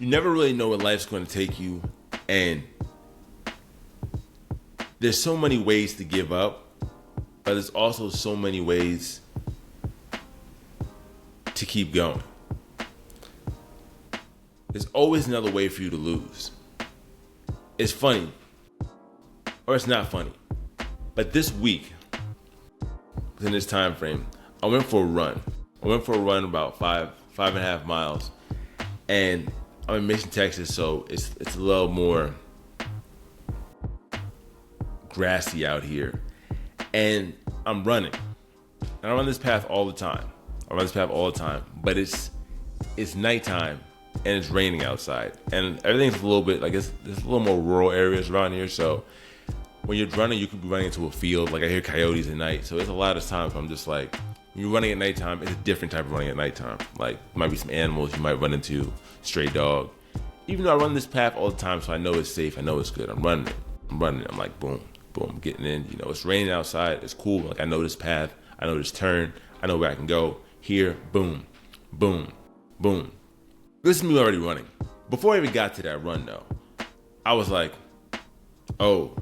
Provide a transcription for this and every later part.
you never really know where life's going to take you, and there's so many ways to give up, but there's also so many ways to keep going. There's always another way for you to lose. It's funny, or it's not funny, but this week, within this time frame, I went for a run. I went for a run about 5.5 miles, and I'm in Mission, Texas, so it's a little more grassy out here, and I'm running. And I run this path all the time. But it's nighttime and it's raining outside, and everything's a little bit like there's a little more rural areas around here. So when you're running, you could be running into a field. Like I hear coyotes at night, so there's a lot of times I'm just like, when you're running at nighttime, it's a different type of running at nighttime. Like might be some animals you might run into, stray dog. Even though I run this path all the time, so I know it's safe, I know it's good. I'm running it. I'm like boom, boom, getting in. You know, it's raining outside. It's cool. Like I know this path. I know this turn. I know where I can go. Here, boom, boom, boom. This is me already running. Before I even got to that run, though, I was like, oh,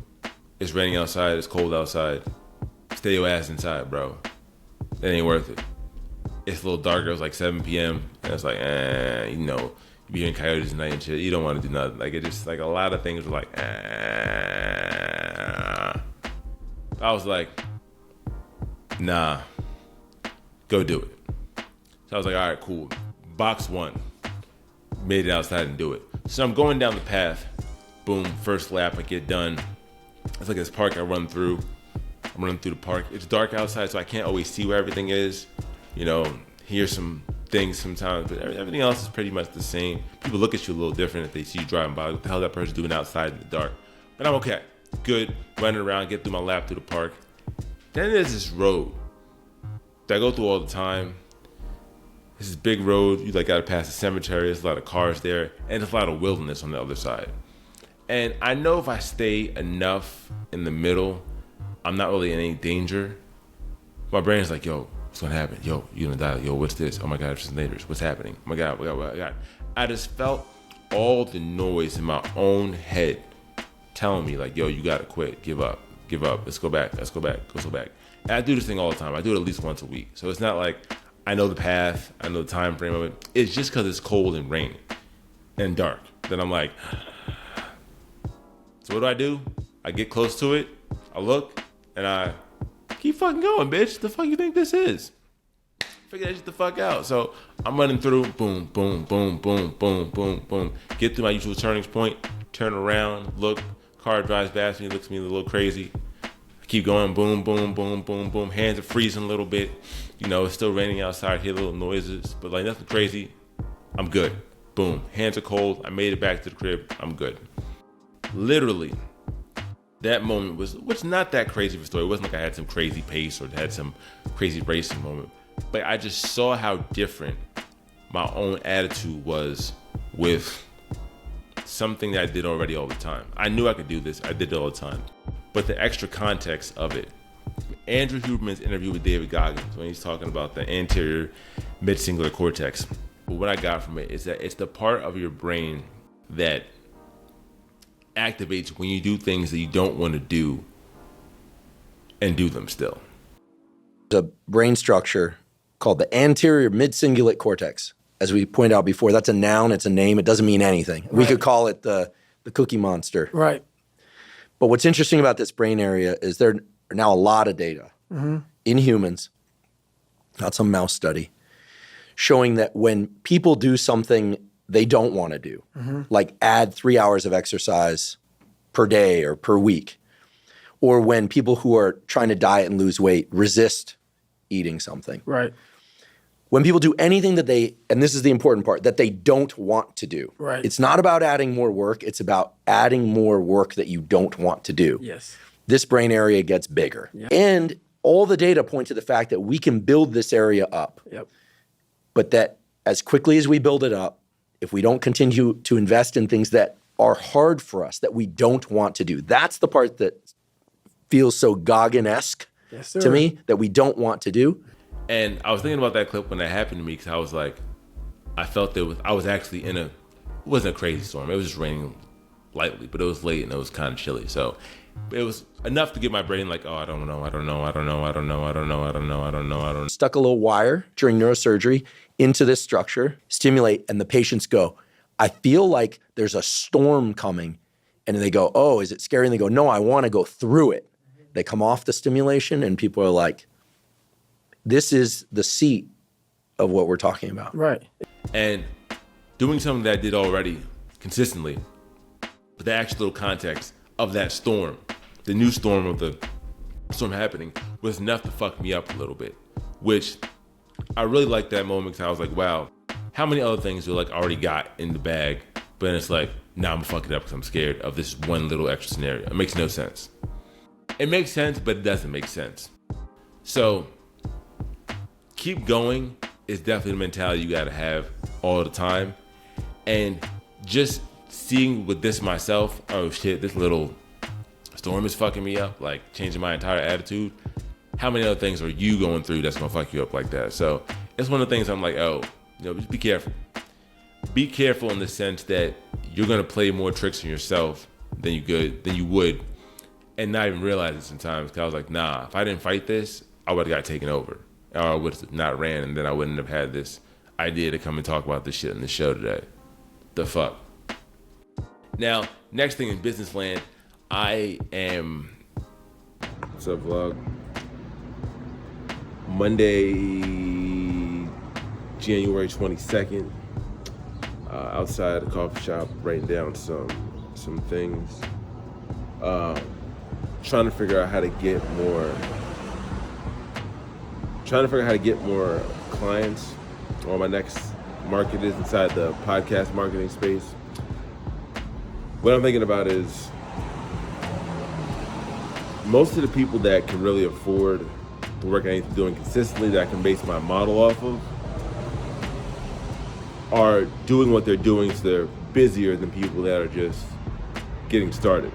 it's raining outside. It's cold outside. Stay your ass inside, bro. It ain't worth it. It's a little darker. It was like 7 p.m. And it's like, you know, you be hearing coyotes at night and shit. You don't want to do nothing. Like, it just, like, a lot of things were like, I was like, nah, go do it. So I was like, all right, cool. Box one. Made it outside and do it. So I'm going down the path. Boom, first lap, I get done. It's like this park I run through. I'm running through the park. It's dark outside, so I can't always see where everything is. You know, hear some things sometimes, but everything else is pretty much the same. People look at you a little different if they see you driving by. What the hell is that person doing outside in the dark? But I'm okay. Good. Running around, get through my lap through the park. Then there's this road that I go through all the time. This is a big road. You like gotta pass the cemetery. There's a lot of cars there, and there's a lot of wilderness on the other side. And I know if I stay enough in the middle, I'm not really in any danger. My brain's like, yo, what's gonna happen? Yo, you gonna die? Yo, what's this? Oh my God, there's neighbors. What's happening? Oh my God, oh my God. I just felt all the noise in my own head telling me like, yo, you gotta quit, give up, let's go back. And I do this thing all the time. I do it at least once a week. So it's not like I know the path, I know the time frame of it. It's just because it's cold and rainy and dark. Then I'm like, so what do? I get close to it, I look, and I keep fucking going, bitch. The fuck you think this is? Figure that shit the fuck out. So I'm running through, boom, boom, boom, boom, boom, boom, boom. Get through my usual turning point, turn around, look, car drives past me, looks at me a little crazy. I keep going, boom, boom, boom, boom, boom. Hands are freezing a little bit. You know, it's still raining outside, hear little noises, but like nothing crazy. I'm good. Boom. Hands are cold. I made it back to the crib. I'm good. Literally, that moment was not that crazy of a story. It wasn't like I had some crazy pace or had some crazy racing moment. But I just saw how different my own attitude was with something that I did already all the time. I knew I could do this. I did it all the time. But the extra context of it. Andrew Huberman's interview with David Goggins, when he's talking about the anterior mid-cingulate cortex. But what I got from it is that it's the part of your brain that activates when you do things that you don't want to do and do them still. A brain structure called the anterior mid-cingulate cortex. As we pointed out before, that's a noun, it's a name, it doesn't mean anything. Right. We could call it the Cookie Monster. Right. But what's interesting about this brain area is there are now a lot of data in humans, not some mouse study, showing that when people do something they don't want to do, like add 3 hours of exercise per day or per week, or when people who are trying to diet and lose weight resist eating something. Right. When people do anything that they, and this is the important part, that they don't want to do. Right. It's not about adding more work, it's about adding more work that you don't want to do. Yes. This brain area gets bigger. Yeah. And all the data point to the fact that we can build this area up. Yep. But that as quickly as we build it up, if we don't continue to invest in things that are hard for us, that we don't want to do, that's the part that feels so Goggin-esque to me, that we don't want to do. And I was thinking about that clip when that happened to me because I was like, I felt that I was actually in a wasn't a crazy storm. It was just raining lightly, but it was late and it was kind of chilly. So it was enough to get my brain like, oh, I don't know. Stuck a little wire during neurosurgery into this structure, stimulate, and the patients go, I feel like there's a storm coming. And they go, oh, is it scary? And they go, no, I want to go through it. They come off the stimulation and people are like, this is the seat of what we're talking about. Right. And doing something that I did already consistently, but the actual little context of that storm, the new storm of the storm happening, was enough to fuck me up a little bit, which I really liked that moment because I was like, wow, how many other things do like already got in the bag? But then it's like, nah, I'm gonna fuck it up because I'm scared of this one little extra scenario. It makes no sense. It makes sense, but it doesn't make sense. So keep going is definitely the mentality you gotta have all the time. And just seeing with this myself, oh shit, this little storm is fucking me up, like changing my entire attitude. How many other things are you going through that's gonna fuck you up like that? So it's one of the things I'm like, oh, just be careful. Be careful in the sense that you're gonna play more tricks on yourself than you would, and not even realize it sometimes. Cause I was like, nah, if I didn't fight this, I would have got taken over, or I would have not ran, and then I wouldn't have had this idea to come and talk about this shit on the show today. The fuck. Now, next thing in business land, I am. What's up, vlog? Monday, January 22nd. Outside the coffee shop, writing down some things. Trying to figure out how to get more clients, or my next market is inside the podcast marketing space. What I'm thinking about is most of the people that can really afford the work I need to be doing consistently, that I can base my model off of, are doing what they're doing, so they're busier than people that are just getting started.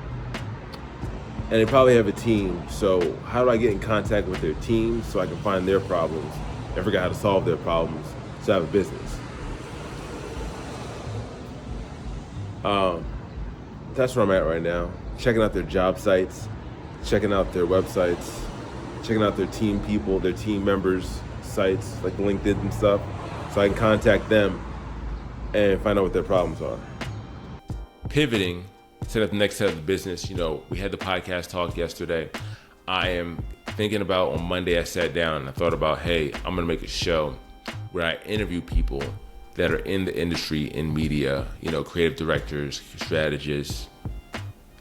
And they probably have a team, so how do I get in contact with their team so I can find their problems and figure out how to solve their problems so I have a business? That's where I'm at right now. Checking out their job sites, checking out their websites, checking out their team people, their team members' sites, like LinkedIn and stuff, so I can contact them and find out what their problems are. Pivoting, set up the next set of the business. We had the podcast talk yesterday. I am thinking about, on Monday I sat down and I thought about, hey, I'm gonna make a show where I interview people that are in the industry, in media, creative directors, strategists,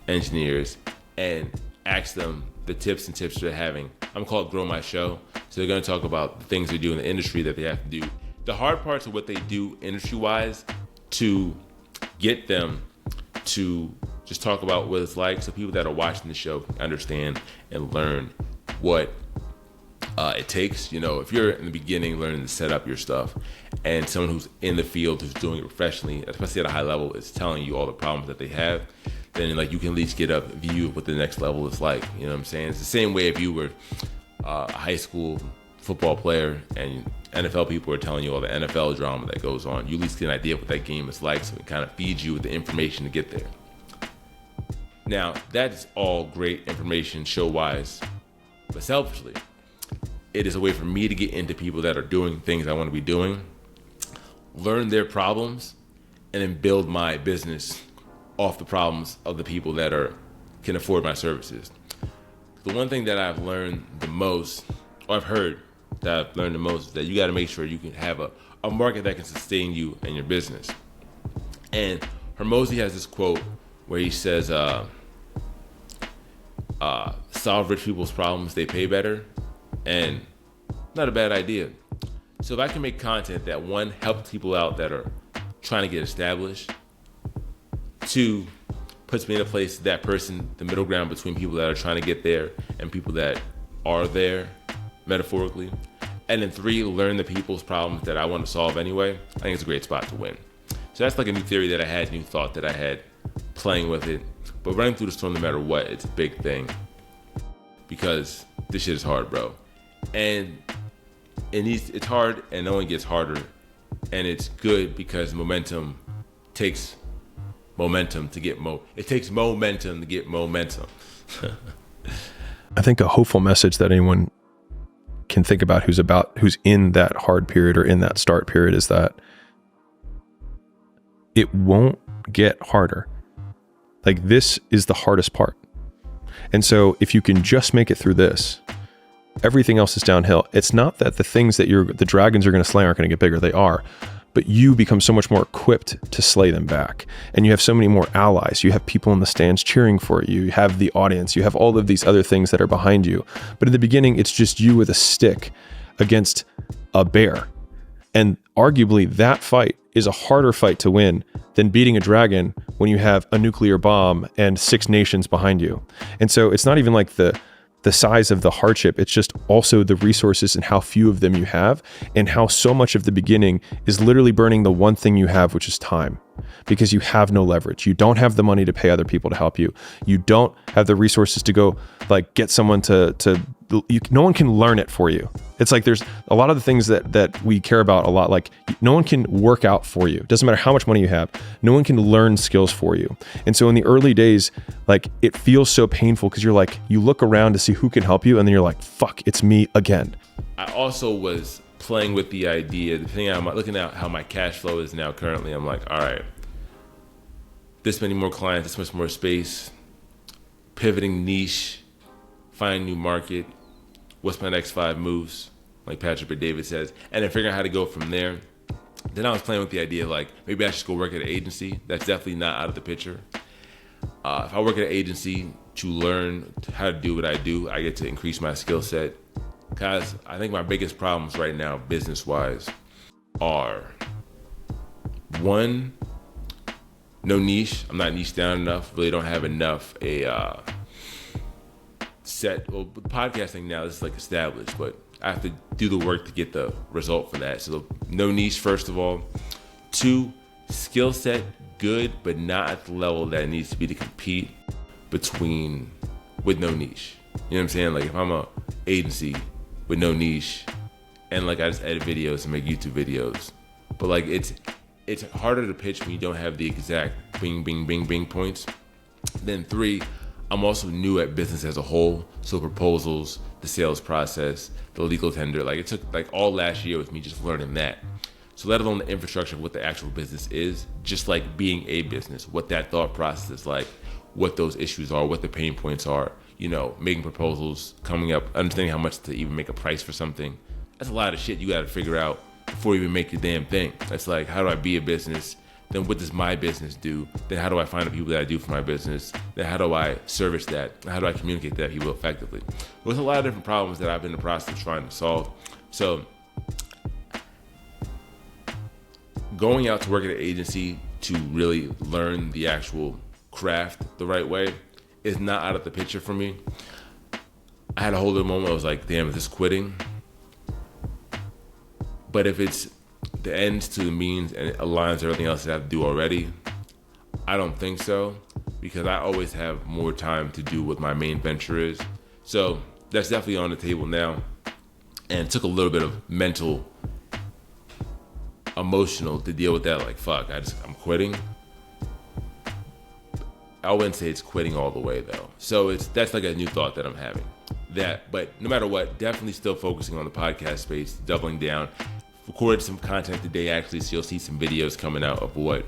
engineers, and ask them the tips and tips they're having. I'm gonna call it Grow My Show. So they're gonna talk about the things they do in the industry that they have to do. The hard parts of what they do industry-wise to get them to just talk about what it's like so people that are watching the show can understand and learn what it takes. If you're in the beginning learning to set up your stuff, and someone who's in the field who's doing it professionally, especially at a high level, is telling you all the problems that they have, then you can at least get a view of what the next level is like. You know what I'm saying? It's the same way if you were a high school football player and NFL people are telling you all the NFL drama that goes on. You at least get an idea of what that game is like, so it kind of feeds you with the information to get there. Now, that's all great information show-wise, but selfishly, it is a way for me to get into people that are doing things I want to be doing, learn their problems, and then build my business off the problems of the people that can afford my services. The one thing that I've learned the most, or I've heard that I've learned the most, is that you got to make sure you can have a market that can sustain you and your business. And Hormozi has this quote where he says, solve rich people's problems, they pay better. And not a bad idea. So if I can make content that, one, helps people out that are trying to get established, two, puts me in a place, that person, the middle ground between people that are trying to get there and people that are there, metaphorically, and then three, learn the people's problems that I want to solve anyway, I think it's a great spot to win. So that's like a new theory that I had, new thought that I had, playing with it. But running through the storm no matter what, it's a big thing. Because this shit is hard, bro. And it's hard, and it only gets harder. And it's good because momentum takes momentum to get it takes momentum to get momentum. I think a hopeful message that anyone can think about who's in that hard period or in that start period is that it won't get harder. Like, this is the hardest part. And so if you can just make it through this, everything else is downhill. It's not that the things that the dragons are going to slay aren't going to get bigger. They are. But you become so much more equipped to slay them back. And you have so many more allies. You have people in the stands cheering for you. You have the audience. You have all of these other things that are behind you. But in the beginning, it's just you with a stick against a bear. And arguably that fight is a harder fight to win than beating a dragon when you have a nuclear bomb and 6 nations behind you. And so it's not even like the size of the hardship. It's just also the resources and how few of them you have, and how so much of the beginning is literally burning the one thing you have, which is time, because you have no leverage. You don't have the money to pay other people to help you. You don't have the resources to go like get someone no one can learn it for you. It's like there's a lot of the things that we care about a lot. Like, no one can work out for you. It doesn't matter how much money you have. No one can learn skills for you. And so in the early days, like, it feels so painful because you're like, you look around to see who can help you, and then you're like, fuck, it's me again. I also was playing with the idea, looking at how my cash flow is now currently. I'm like, all right, this many more clients, this much more space, pivoting niche, find new market, what's my next 5 moves, like Patrick Bet-David says, and then figuring out how to go from there. Then I was playing with the idea, like, maybe I should go work at an agency. That's definitely not out of the picture. If I work at an agency to learn how to do what I do, I get to increase my skill set. Because I think my biggest problems right now, business-wise, are, 1, no niche. I'm not niche down enough. Really don't have enough podcasting now is like established, but I have to do the work to get the result for that. So no niche, first of all. 2, skill set good, but not at the level that it needs to be to compete with no niche. You know what I'm saying? Like, if I'm a agency with no niche and like I just edit videos and make YouTube videos, but like it's harder to pitch when you don't have the exact bing, bing, bing, bing points. Then 3, I'm also new at business as a whole. So proposals, the sales process, the legal tender, like it took like all last year with me just learning that. So let alone the infrastructure of what the actual business is, just like being a business, what that thought process is like, what those issues are, what the pain points are, you know, making proposals, coming up, understanding how much to even make a price for something. That's a lot of shit you got to figure out before you even make your damn thing. That's like, how do I be a business? Then what does my business do? Then how do I find the people that I do for my business? Then how do I service that? How do I communicate that to people effectively? There's a lot of different problems that I've been in the process of trying to solve. So going out to work at an agency to really learn the actual craft the right way is not out of the picture for me. I had a whole little moment. I was like, damn, is this quitting? But if it's the ends to the means and it aligns with everything else that I have to do already, I don't think so, because I always have more time to do what my main venture is. So that's definitely on the table now. And it took a little bit of emotional to deal with that. Like, fuck, I'm quitting. I wouldn't say it's quitting all the way though. So that's like a new thought that I'm having. But no matter what, definitely still focusing on the podcast space, doubling down. Recorded some content today actually, so you'll see some videos coming out of what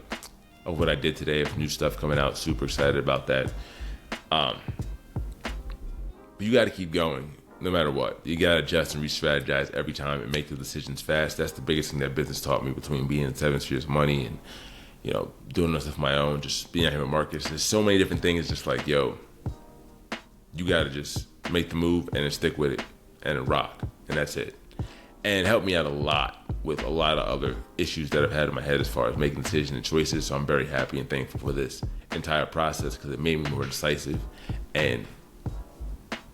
I did today, of new stuff coming out. Super excited about that. But you got to keep going no matter what. You got to adjust and re-strategize every time and make the decisions fast. That's the biggest thing that business taught me, between being in 7 Spheres Money and, you know, doing this stuff on my own, just being out here with Marcus. There's so many different things. Just like, yo, you got to just make the move and then stick with it and rock, and that's it. And it helped me out a lot with a lot of other issues that I've had in my head as far as making decisions and choices. So I'm very happy and thankful for this entire process, because it made me more decisive and,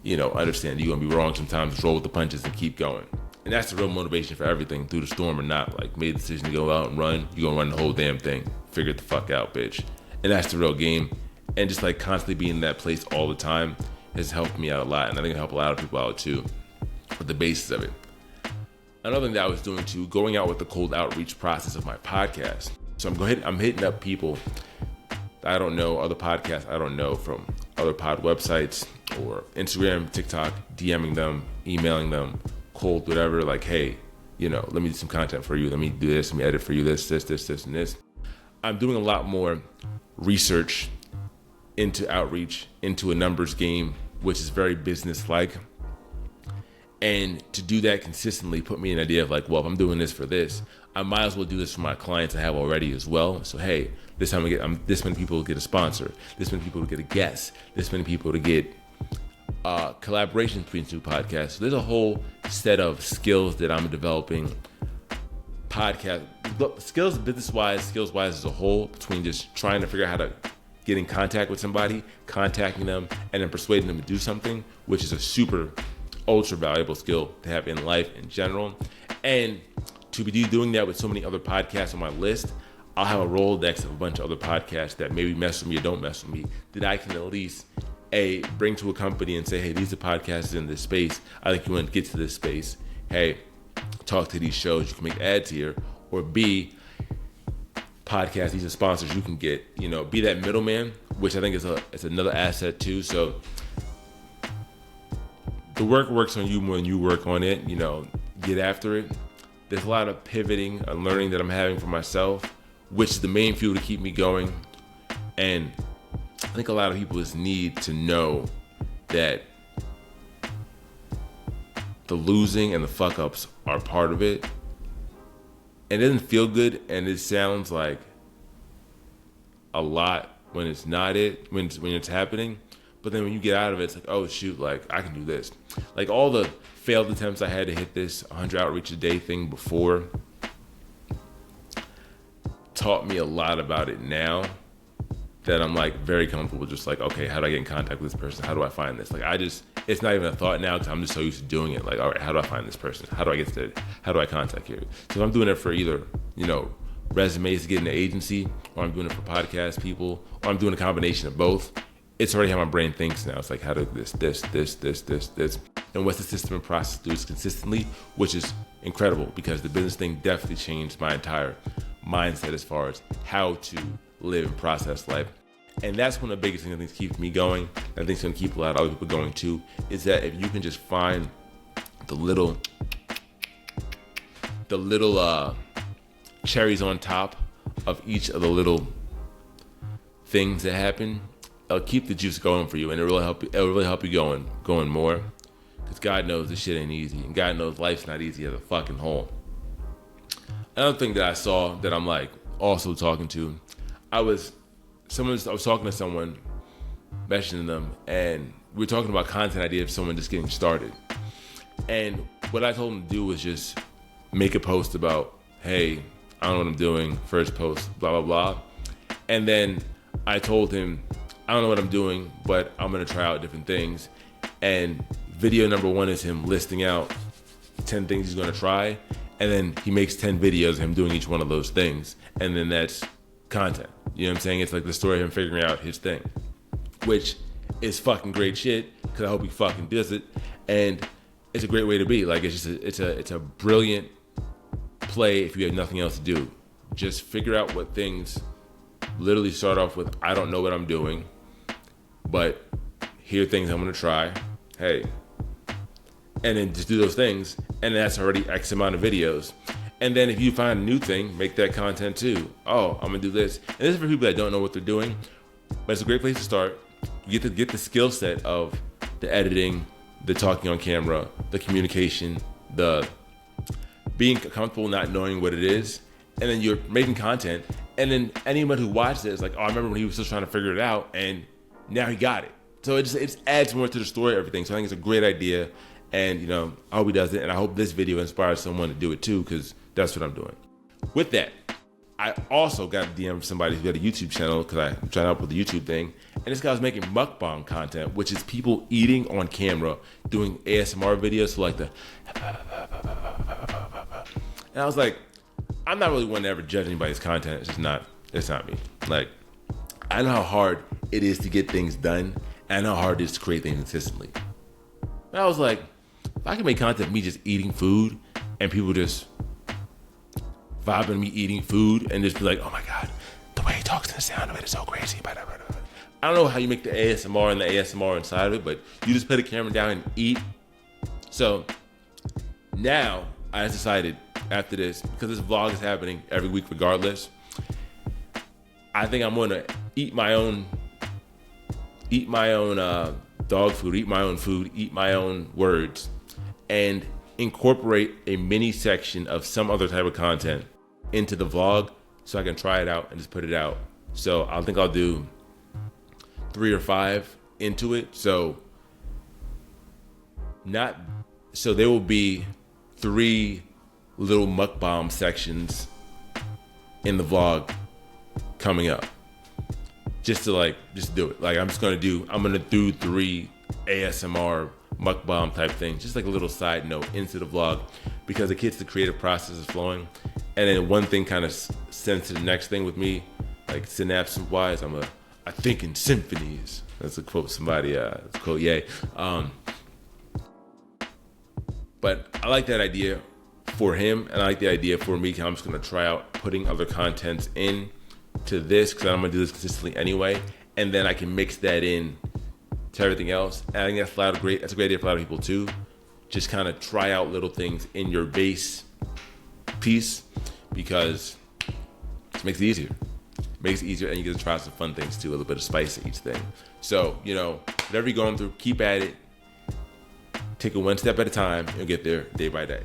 you know, understand you're going to be wrong sometimes, roll with the punches and keep going. And that's the real motivation for everything, through the storm or not. Like, made a decision to go out and run, you're going to run the whole damn thing. Figure it the fuck out, bitch. And that's the real game. And just like constantly being in that place all the time has helped me out a lot. And I think it'll help a lot of people out too, with the basis of it. Another thing that I was doing too, going out with the cold outreach process of my podcast. So I'm hitting up people I don't know, other podcasts I don't know from other pod websites or Instagram, TikTok, DMing them, emailing them, cold, whatever, like, hey, let me do some content for you. Let me do this. Let me edit for you this, and this. I'm doing a lot more research into outreach, into a numbers game, which is very business-like. And to do that consistently put me in an idea of like, well, if I'm doing this for this, I might as well do this for my clients I have already as well. So, hey, this time this many people to get a sponsor, this many people to get a guest, this many people to get collaboration between two podcasts. So there's a whole set of skills that I'm developing, podcast skills, business-wise, skills-wise as a whole, between just trying to figure out how to get in contact with somebody, contacting them, and then persuading them to do something, which is a super ultra valuable skill to have in life in general. And to be doing that with so many other podcasts on my list, I'll have a Rolodex of a bunch of other podcasts that maybe mess with me or don't mess with me, that I can at least bring to a company and say, hey, these are podcasts in this space. I think you want to get to this space. Hey, talk to these shows. You can make ads here. Or B, podcast, these are sponsors you can get. Be that middleman, which I think is another asset too. So the work works on you more than you work on it. Get after it. There's a lot of pivoting and learning that I'm having for myself, which is the main fuel to keep me going. And I think a lot of people just need to know that the losing and the fuck ups are part of it. And it doesn't feel good, and it sounds like a lot when it's not when it's happening. But then when you get out of it, it's like, oh shoot, like I can do this. Like all the failed attempts I had to hit this 100 outreach a day thing before taught me a lot about it now, that I'm like very comfortable just like, okay, how do I get in contact with this person? How do I find this? Like it's not even a thought now because I'm just so used to doing it. Like, all right, how do I find this person? How do I get to it? How do I contact you? So if I'm doing it for either, resumes to get in the agency, or I'm doing it for podcast people, or I'm doing a combination of both, it's already how my brain thinks now. It's like, how do this, and what's the system and process do this consistently, which is incredible because the business thing definitely changed my entire mindset as far as how to live and process life. And that's one of the biggest things I think keeps me going. I think it's going to keep a lot of other people going too, is that if you can just find the little cherries on top of each of the little things that happen, it'll keep the juice going for you, and it'll really help you going more. Because God knows this shit ain't easy, and God knows life's not easy as a fucking whole. Another thing that I saw that I'm like also talking to, I was talking to someone, mentioning them, and we were talking about content ideas of someone just getting started. And what I told him to do was just make a post about, hey, I don't know what I'm doing, first post, blah, blah, blah. And then I told him, I don't know what I'm doing, but I'm going to try out different things. And video number 1 is him listing out 10 things he's going to try. And then he makes 10 videos of him doing each one of those things. And then that's content. You know what I'm saying? It's like the story of him figuring out his thing, which is fucking great shit, because I hope he fucking does it. And it's a great way to be. Like, it's just it's a brilliant play if you have nothing else to do. Just figure out what things. Literally start off with, I don't know what I'm doing, but here are things I'm going to try. Hey. And then just do those things. And that's already X amount of videos. And then if you find a new thing, make that content too. Oh, I'm going to do this. And this is for people that don't know what they're doing, but it's a great place to start. You get the skill set of the editing, the talking on camera, the communication, the being comfortable not knowing what it is. And then you're making content. And then anyone who watched it is like, oh, I remember when he was still trying to figure it out, and now he got it. So it adds more to the story of everything. So I think it's a great idea. And, I hope he does it. And I hope this video inspires someone to do it too, because that's what I'm doing. With that, I also got a DM from somebody who got a YouTube channel, because I'm trying out with the YouTube thing. And this guy was making mukbang content, which is people eating on camera, doing ASMR videos. So like and I was like, I'm not really one to ever judge anybody's content. It's not me. Like, I know how hard it is to get things done, and I know how hard it is to create things consistently. And I was like, if I can make content of me just eating food and people just vibing me eating food and just be like, oh my God, the way he talks and the sound of it is so crazy. I don't know how you make the ASMR and the ASMR inside of it, but you just put a camera down and eat. So now I decided after this, because this vlog is happening every week regardless, I think I'm gonna eat my own dog food, eat my own food, eat my own words, and incorporate a mini section of some other type of content into the vlog so I can try it out and just put it out. So I think I'll do 3 or 5 into it. So there will be 3 little mukbang sections in the vlog coming up. Just do it. Like I'm gonna do 3 ASMR mukbang type things, just like a little side note into the vlog, because it gets the creative process is flowing. And then one thing kind of sends to the next thing with me, like synapse wise, I think in symphonies. That's a quote somebody, it's a quote, yay. But I like that idea for him, and I like the idea for me. I'm just gonna try out putting other contents in to this, because I'm gonna do this consistently anyway, and then I can mix that in to everything else. And I think that's a great idea for a lot of people too. Just kind of try out little things in your base piece, because it makes it easier. It makes it easier, and you get to try some fun things too, a little bit of spice to each thing. So, whatever you're going through, keep at it. Take it one step at a time, and you'll get there day by day.